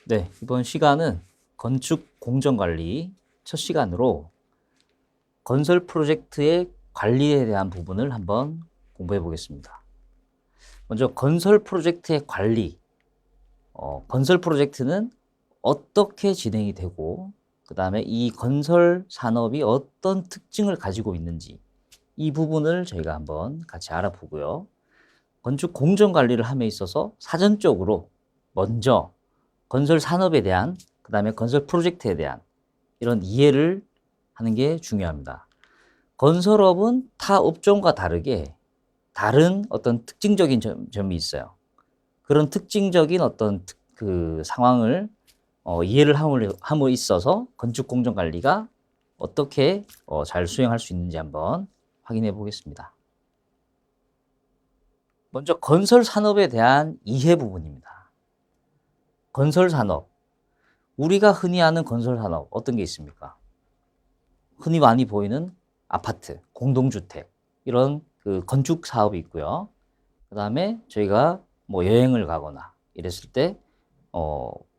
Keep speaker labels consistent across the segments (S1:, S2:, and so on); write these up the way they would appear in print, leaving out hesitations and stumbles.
S1: 네, 이번 시간은 건축 공정관리 첫 시간으로 건설 프로젝트의 관리에 대한 부분을 한번 공부해 보겠습니다. 먼저 건설 프로젝트의 관리, 건설 프로젝트는 어떻게 진행이 되고 그 다음에 이 건설 산업이 어떤 특징을 가지고 있는지 이 부분을 저희가 한번 같이 알아보고요. 건축 공정관리를 함에 있어서 사전적으로 먼저 건설 산업에 대한 그 다음에 건설 프로젝트에 대한 이런 이해를 하는 게 중요합니다. 건설업은 타 업종과 다르게 다른 어떤 특징적인 점이 있어요. 그런 특징적인 어떤 그 상황을 이해를 함으로 있어서 건축 공정관리가 어떻게 잘 수행할 수 있는지 한번 확인해 보겠습니다. 먼저 건설 산업에 대한 이해 부분입니다. 건설 산업, 우리가 흔히 아는 건설 산업 어떤 게 있습니까? 흔히 많이 보이는 아파트, 공동주택 이런 그 건축 사업이 있고요. 그 다음에 저희가 뭐 여행을 가거나 이랬을 때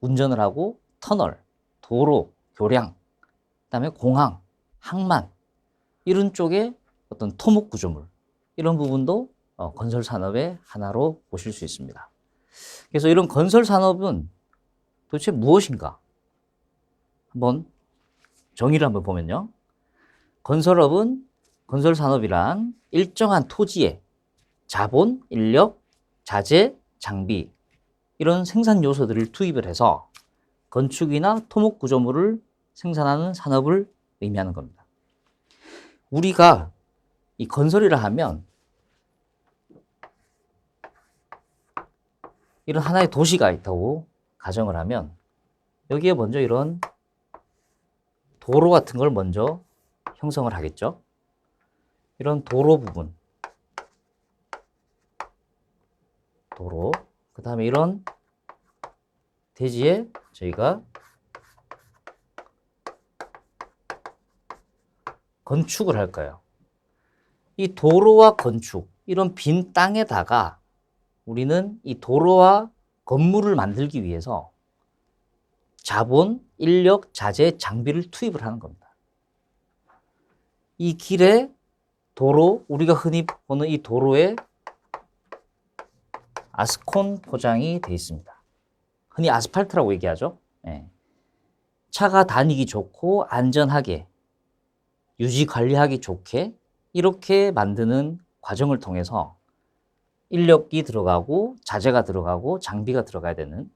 S1: 운전을 하고 터널, 도로, 교량, 그 다음에 공항, 항만 이런 쪽에 어떤 토목 구조물 이런 부분도 건설 산업의 하나로 보실 수 있습니다. 그래서 이런 건설 산업은 도대체 무엇인가? 한번 정의를 한번 보면요. 건설업은 건설 산업이란 일정한 토지에 자본, 인력, 자재, 장비 이런 생산 요소들을 투입을 해서 건축이나 토목 구조물을 생산하는 산업을 의미하는 겁니다. 우리가 이 건설이라 하면 이런 하나의 도시가 있다고 가정을 하면 여기에 먼저 이런 도로 같은 걸 먼저 형성을 하겠죠. 이런 도로 부분, 도로, 그 다음에 이런 대지에 저희가 건축을 할 거예요. 이 도로와 건축, 이런 빈 땅에다가 우리는 이 도로와 건물을 만들기 위해서 자본, 인력, 자재, 장비를 투입을 하는 겁니다. 이 길에 도로, 우리가 흔히 보는 이 도로에 아스콘 포장이 되어 있습니다. 흔히 아스팔트라고 얘기하죠. 네. 차가 다니기 좋고 안전하게 유지 관리하기 좋게 이렇게 만드는 과정을 통해서 인력이 들어가고 자재가 들어가고 장비가 들어가야 되는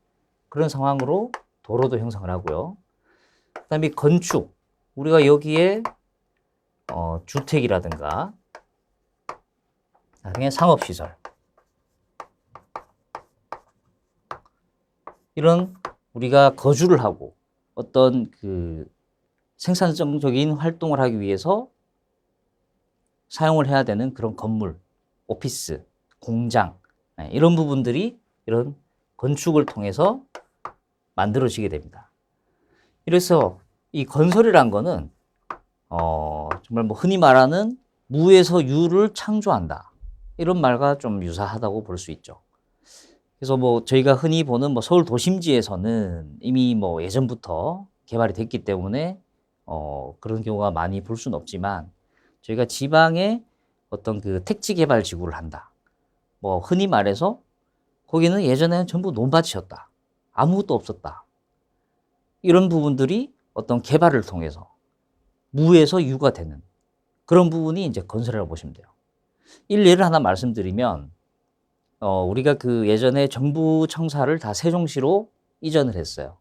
S1: 그런 상황으로 도로도 형성을 하고요. 그 다음에 건축, 우리가 여기에 주택이라든가 나중에 상업시설 이런 우리가 거주를 하고 어떤 그 생산성적인 활동을 하기 위해서 사용을 해야 되는 그런 건물, 오피스, 공장 이런 부분들이 이런 건축을 통해서 만들어지게 됩니다. 그래서 이 건설이란 거는 정말 뭐 흔히 말하는 무에서 유를 창조한다 이런 말과 좀 유사하다고 볼 수 있죠. 그래서 뭐 저희가 흔히 보는 뭐 서울 도심지에서는 이미 뭐 예전부터 개발이 됐기 때문에 그런 경우가 많이 볼 수는 없지만 저희가 지방에 어떤 그 택지 개발 지구를 한다. 뭐 흔히 말해서 거기는 예전에는 전부 논밭이었다. 아무것도 없었다. 이런 부분들이 어떤 개발을 통해서 무에서 유가 되는 그런 부분이 이제 건설이라고 보시면 돼요. 예를 하나 말씀드리면 우리가 그 예전에 정부 청사를 다 세종시로 이전을 했어요.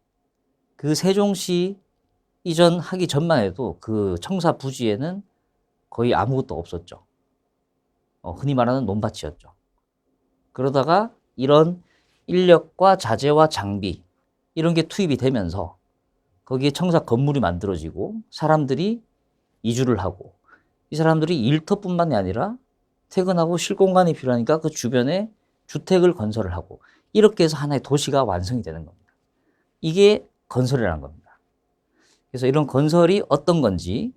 S1: 그 세종시 이전하기 전만 해도 그 청사 부지에는 거의 아무것도 없었죠. 흔히 말하는 논밭이었죠. 그러다가 이런 인력과 자재와 장비 이런 게 투입이 되면서 거기에 청사 건물이 만들어지고 사람들이 이주를 하고 이 사람들이 일터뿐만이 아니라 퇴근하고 쉴 공간이 필요하니까 그 주변에 주택을 건설을 하고 이렇게 해서 하나의 도시가 완성이 되는 겁니다. 이게 건설이라는 겁니다. 그래서 이런 건설이 어떤 건지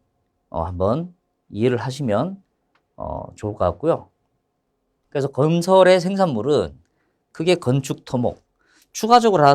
S1: 한번 이해를 하시면 좋을 것 같고요. 그래서 건설의 생산물은 크게 건축, 토목, 추가적으로 하나 더